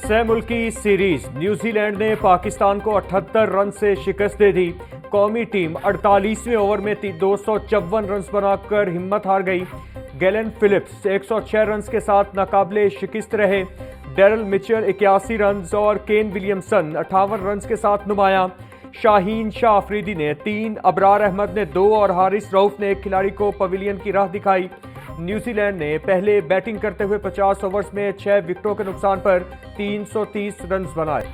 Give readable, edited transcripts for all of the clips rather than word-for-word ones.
सह मुल्की series New Zealand ने पाकिस्तान को 78 रन से शिकस्त दे दी। कौमी टीम 48वें ओवर में 254 रन बनाकर हिम्मत हार गई। गैलन फिलिप्स 106 रन के साथ नाकाबिले शिकस्त रहे। डेरल मिचेल 81 रन और केन विलियमसन 58 रन के साथ नुमाया। शाहीन शाह अफरीदी ने 3, अबरार अहमद ने 2 और हारिस रऊफ ने एक खिलाड़ी को पवेलियन की राह दिखाई। न्यूजीलैंड ने पहले बैटिंग करते हुए 50 ओवर्स में 6 विकेटों के नुकसान पर 330 रन बनाए।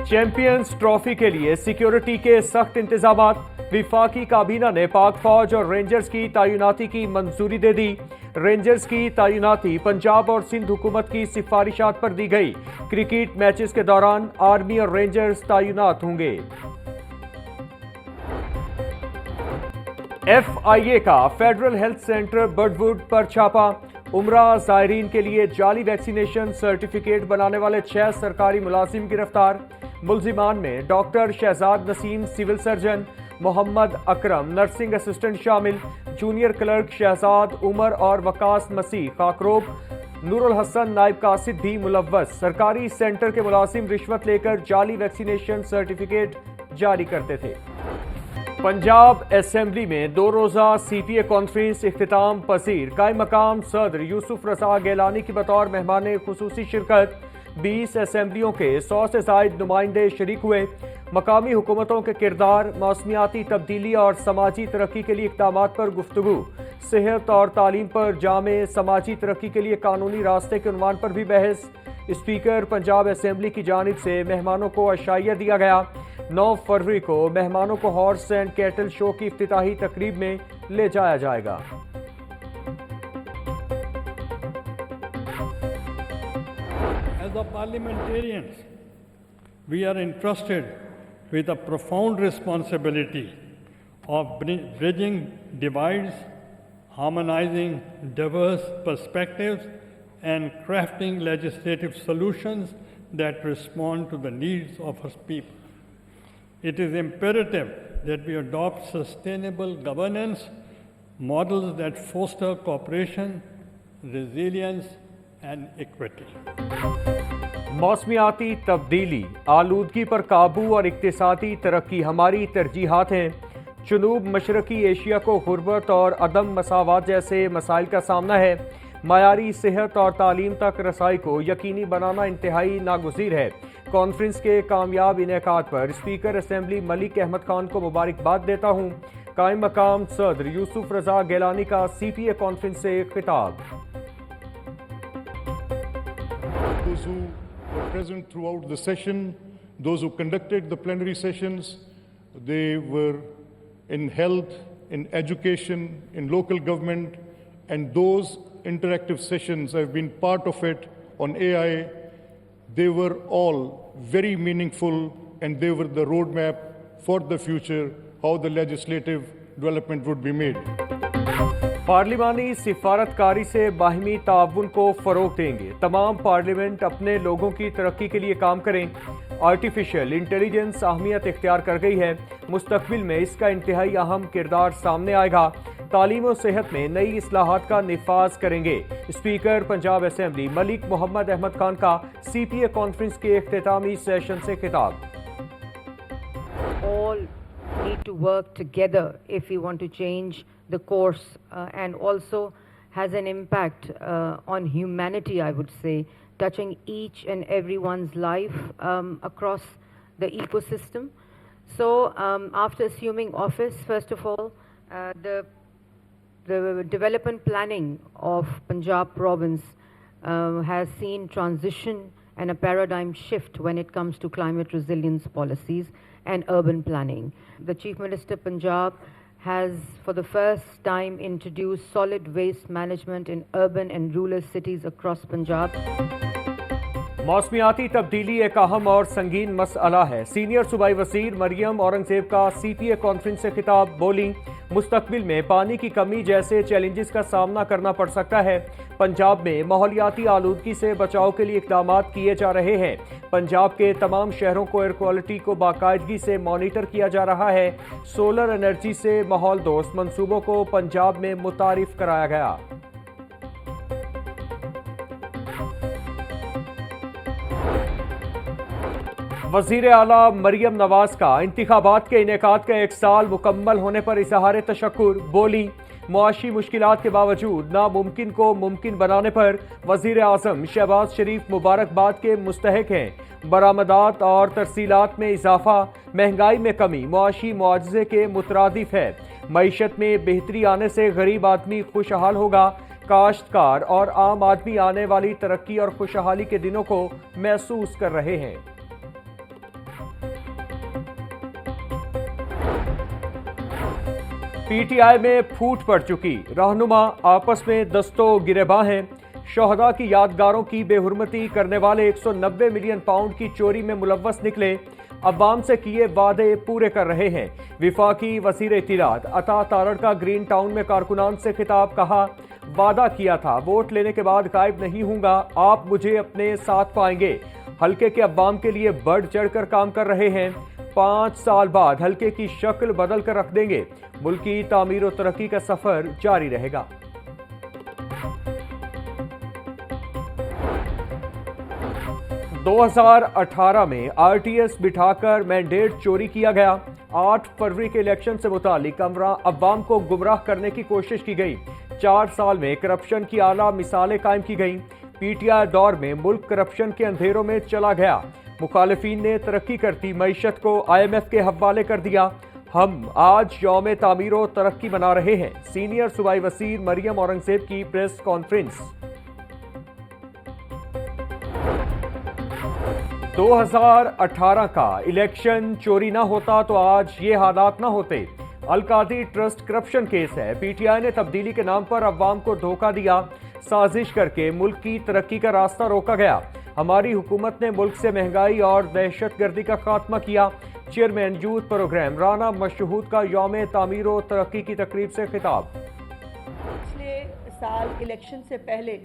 चैंपियंस ट्रॉफी के लिए सिक्योरिटी के सख्त इंतजामात। विफाकी काबीना ने पाक फौज और रेंजर्स की तैनाती की मंजूरी दे दी। रेंजर्स की तैनाती पंजाब और सिंध हुकूमत की सिफारिशात पर दी गई। क्रिकेट मैचेस के दौरान आर्मी और रेंजर्स तैनात होंगे। FIA का फेडरल हेल्थ सेंटर बर्डवुड पर छापा। उम्रा जायरीन के लिए जाली वैक्सीनेशन सर्टिफिकेट बनाने वाले 6 सरकारी मुलाजिम गिरफ्तार। मुलजिमान में doctor Shahzad Naseem civil surgeon, Mohammad Akram nursing assistant शामिल। जूनियर क्लर्क शहजाद उमर और वकास मसीह खाकरोब, नूरुल हसन नाइब कासिद भी मुलव्वस। सरकारी सेंटर के मुलाजिम रिश्वत लेकर जाली वैक्सीनेशन सर्टिफिकेट जारी करते थे। पंजाब असेंबली में 2 रोज़ा CPA कॉन्फ्रेंस इख्तिताम पसीर। कायम मकाम सदर यूसुफ रजा गैलानी की बतौर मेहमान खुसूसी शिरकत। 20 असेंबलियों के 100 से ज़ायद नुमाइंदे शरीक हुए। मकामी हुकूमतों के किरदार, मौसमियाती तब्दीली और समाजी तरक्की के लिए इक़दामात पर गुफ्तगू। सेहत और तालीम पर जामे समाजी तरक्की के लिए कानूनी रास्ते के उन्वान पर भी बहस। स्पीकर पंजाब असेंबली की जानिब से मेहमानों को अशाइया दिया गया। 9 फरवरी को मेहमानों को हॉर्स एंड कैटल शो की इफ्तिताही तकरीब में ले जाया जाएगा। As a parliamentarians, we are entrusted with a profound responsibility of bridging divides, harmonizing diverse perspectives, and crafting legislative solutions that respond to the needs of our people. It is imperative that we adopt sustainable governance models that foster cooperation, resilience, and equity. मौसमियाती तब्दीली, आलूदगी पर काबू और इक्तिसादी तरक्की हमारी तरजीहात हैं। जनूब मशरकी Asia को गुर्बत और अदम मसावात जैसे मसाइल का सामना है। मयारी सेहत और तालीम तक रसाई को यकीनी बनाना इंतहाई नागुज़ीर है। कॉन्फ्रेंस के कामयाब इनेकाद पर स्पीकर असेंबली मलिक अहमद खान को मुबारकबाद देता हूँ। कायम मकाम सदर यूसुफ रजा गैलानी का CPA कॉन्फ्रेंस से खिताब। Those who were present throughout the session, those who conducted the plenary sessions, they were in health, in education, in local government, and those interactive sessions, I've been part of it on AI. They were all very meaningful, and they were the roadmap for the future, how the legislative development would be made. पार्लिमानी सिफारतकारी से बाहिमी ताउन को फ़रोग़ देंगे। तमाम parliament अपने लोगों की तरक्की के लिए काम करें। आर्टिफिशियल इंटेलिजेंस अहमियत इख्तियार कर गई है। मुस्तक़बिल में इसका इंतहाई अहम किरदार सामने आएगा। तालीम और सेहत में नई इस्लाहात का निफाज करेंगे। स्पीकर पंजाब असेंबली मलिक मोहम्मद अहमद खान का CPA कॉन्फ्रेंस के इख्तितामी सेशन से खिताब। All need to work together if we want to change the course and also has an impact on humanity, I would say, touching each and everyone's life across the ecosystem. So after assuming office, first of all, the development planning of Punjab province has seen transition and a paradigm shift when it comes to climate resilience policies and urban planning. The Chief Minister Punjab has for the first time introduced solid waste management in urban and rural cities across Punjab. मौसमियाती तब्दीली एक अहम और संगीन मसला है। Senior सूबाई वज़ीर मरियम औरंगज़ेब का CPA कॉन्फ्रेंस से खिताब। बोली, मुस्तक़बिल में पानी की कमी जैसे चैलेंजेस का सामना करना पड़ सकता है। पंजाब में माहौलियाती आलूदगी से बचाव के लिए इक़दामात किए जा रहे हैं। पंजाब के तमाम शहरों को एयर क्वालिटी को बाकायदगी से मॉनिटर किया जा रहा है। सोलर एनर्जी से माहौल दोस्त मंसूबों को पंजाब में मुतारिफ कराया गया। वजीर आला मरियम नवाज का इंतखाबात के इनेकाद का 1 साल मुकम्मल होने पर इजहार तशक्कुर। बोली, मुआशी मुश्किलात के बावजूद नामुमकिन को मुमकिन बनाने पर वजीर आजम शहबाज शरीफ मुबारकबाद के मुस्तहिक हैं। बरामदात और तरसीलात में इजाफा, महंगाई में कमी मुआशी मुआवजे के मुतरादिफ है। मईशत में बेहतरी आने से गरीब आदमी खुशहाल होगा। काश्तकार और आम आदमी आने वाली तरक्की और खुशहाली के दिनों को महसूस कर रहे हैं। पीटीआई में फूट पड़ चुकी, रहनुमा आपस में दस्तों गिरेबां हैं। शोहदा की यादगारों की बेहुरमती करने वाले 190 मिलियन पाउंड की चोरी में मुलव्वस निकले, अवाम से किए वादे पूरे कर रहे हैं। विफाकी वजीर इत्तलात अता तारड़ का ग्रीन टाउन में कारकुनान से खिताब, कहा वादा किया था वोट लेने के बाद गायब नहीं हूंगा, आप मुझे अपने साथ पाएंगे। हल्के के अवाम के लिए बढ़ चढ़कर काम कर रहे हैं। 5 साल बाद हल्के की शक्ल बदल कर रख देंगे। मुल्क की तामीर और तरक्की का सफर जारी रहेगा। दो 2018 में आरटीएस बिठाकर मैंडेट चोरी किया गया। 8 फरवरी के इलेक्शन से मुतालिक अवाम को गुमराह करने की कोशिश की गई। 4 साल में करप्शन की आला मिसालें कायम की गईं। पीटीआई दौर में मुल्क करप्शन के अंधेरों में चला गया। मुखालिफिन ने तरक्की करती मईशत को IMF के हवाले कर दिया। हम आज यौम तामीर और तरक्की मना रहे हैं। सीनियर सूबाई वज़ीर मरियम औरंगजेब की प्रेस कॉन्फ्रेंस। 2018 का इलेक्शन चोरी ना होता तो आज ये हालात ना होते। अलकादी ट्रस्ट करप्शन केस है। पीटीआई ने तब्दीली के नाम पर अवाम को धोखा दिया। साजिश करके मुल्क की तरक्की का रास्ता रोका गया। हमारी हुकूमत ने मुल्क से महंगाई और दहशतगर्दी का खात्मा किया। Chairman youth programme Rana Mashhood का यौम तामीर और तरक्की की तकरीब से खिताब। पिछले साल इलेक्शन से पहले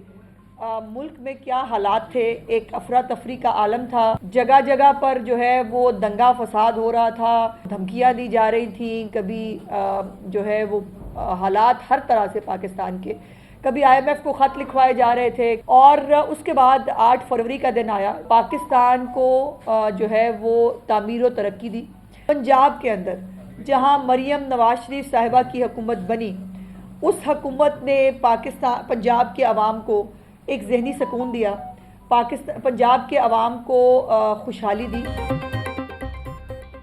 मुल्क में क्या हालात थे, एक अफरा तफरी का आलम था। जगह जगह पर जो है वो दंगा फसाद हो रहा था, धमकियां दी जा रही थी। कभी जो है वो हालात हर तरह से पाकिस्तान के, कभी IMF को ख़त लिखवाए जा रहे थे। और उसके बाद 8 फरवरी का दिन आया, पाकिस्तान को जो है वो तामीर और तरक्की दी। पंजाब के अंदर जहां मरियम नवाज शरीफ साहिबा की हुकूमत बनी, उस हुकूमत ने पंजाब के अवाम को एक जहनी सुकून दिया, पंजाब के अवाम को खुशहाली दी।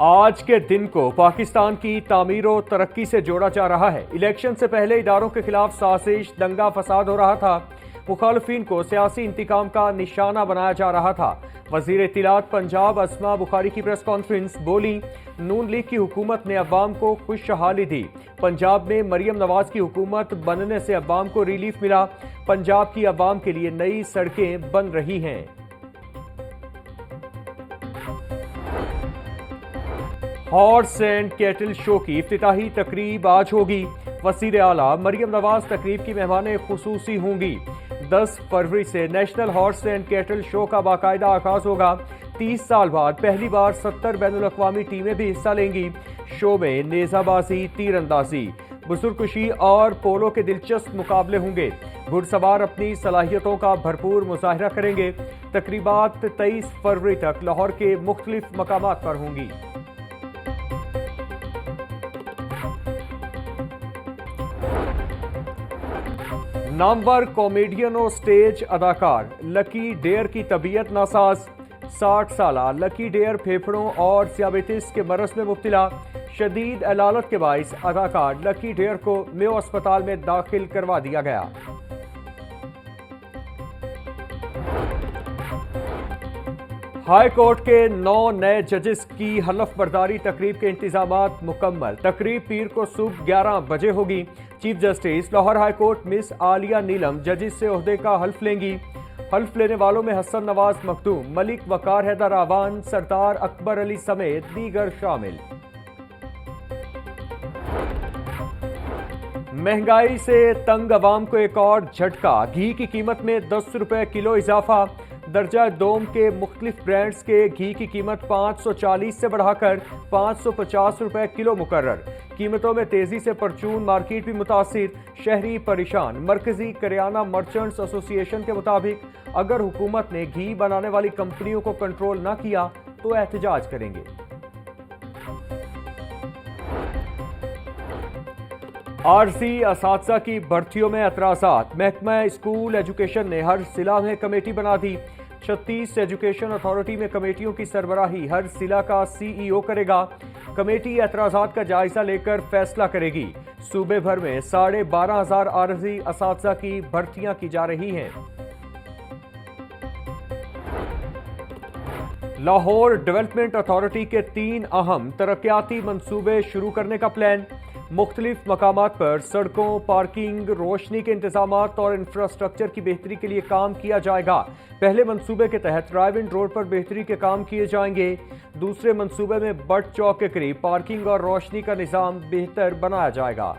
आज के दिन को पाकिस्तान की तामीर और तरक्की से जोड़ा जा रहा है। इलेक्शन से पहले इदारों के खिलाफ साजिश, दंगा फसाद हो रहा था। मुखालिफिन को सियासी इंतकाम का निशाना बनाया जा रहा था। वजीर इत्तलात पंजाब अस्मा बुखारी की प्रेस कॉन्फ्रेंस। बोली, नून लीग की हुकूमत ने अवाम को खुशहाली दी। पंजाब में मरियम नवाज की हुकूमत बनने से अवाम को रिलीफ मिला। पंजाब की अवाम के लिए नई सड़कें बन रही हैं। हॉर्स एंड कैटल शो की इफ्तिताही तकरीब आज होगी। वज़ीर आला मरियम नवाज तकरीब की मेहमान खुसूसी होंगी। 10 फरवरी से national horse and cattle show का बाकायदा आगाज होगा। 30 साल बाद पहली बार 70 बैनुल-अक़वामी टीमें भी हिस्सा लेंगी। शो में नेज़ाबाजी, तीरंदाजी, बुजुर्गकुशी और पोलो के दिलचस्प मुकाबले होंगे। घुड़सवार अपनी सलाहियतों का भरपूर मुजाहिरा करेंगे। तकरीबात 23 फरवरी तक लाहौर के मुख्तलिफ मकामात पर होंगी। नामवर कॉमेडियन और स्टेज अदाकार लकी डेयर की तबीयत नासाज। 60 साला लकी डेयर फेफड़ों और सियाबिटिस के मरज में मुब्तला। शदीद अलालत के बाइस अदाकार लकी डेयर को मेयो अस्पताल में दाखिल करवा दिया गया। हाई कोर्ट के 9 नए जजेस की हलफ बर्दारी तकरीब के इंतजामात मुकम्मल। तकरीब पीर को सुबह 11 बजे होगी। Chief justice Lahore high court miss Aaliya Neelam जजेस से ओहदे का हल्फ लेंगी। हल्फ लेने वालों में हसन नवाज मखदूम, मलिक वकार हैदर आवान, सरदार अकबर अली समेत दीगर शामिल। महंगाई से तंग अवाम को एक और झटका। घी की कीमत में 10 रुपए किलो इजाफा। दर्जा दोम के मुख्तलिफ ब्रांड्स के घी की कीमत 540 से बढ़ाकर 550 रुपए किलो मुकर्रर। कीमतों में तेजी से परचून मार्केट भी मुतासिर, शहरी परेशान। मरकजी करियाना मर्चेंट्स एसोसिएशन के मुताबिक अगर हुकूमत ने घी बनाने वाली कंपनियों को कंट्रोल न किया तो एहतजाज करेंगे। आरजी असातिज़ा की भर्तियों में एतराज़ात। महकमा स्कूल एजुकेशन ने हर जिला में कमेटी बना दी। 36 एजुकेशन अथॉरिटी में कमेटियों की सरबराही हर जिला का सीईओ करेगा। कमेटी एतराज़ात का जायजा लेकर फैसला करेगी। सूबे भर में 12,500 आरजी असातिज़ा की भर्तियां की जा रही हैं। लाहौर डेवलपमेंट अथॉरिटी के 3 अहम तरक्याती मंसूबे शुरू करने का प्लान। मुख्तलिफ मकामात पर सड़कों, पार्किंग, रोशनी के इंतजामात और इंफ्रास्ट्रक्चर की बेहतरी के लिए काम किया जाएगा। पहले मंसूबे के तहत ड्राइव इन रोड पर बेहतरी के काम किए जाएंगे। दूसरे मंसूबे में बट चौक के करीब पार्किंग और रोशनी का निज़ाम बेहतर बनाया जाएगा।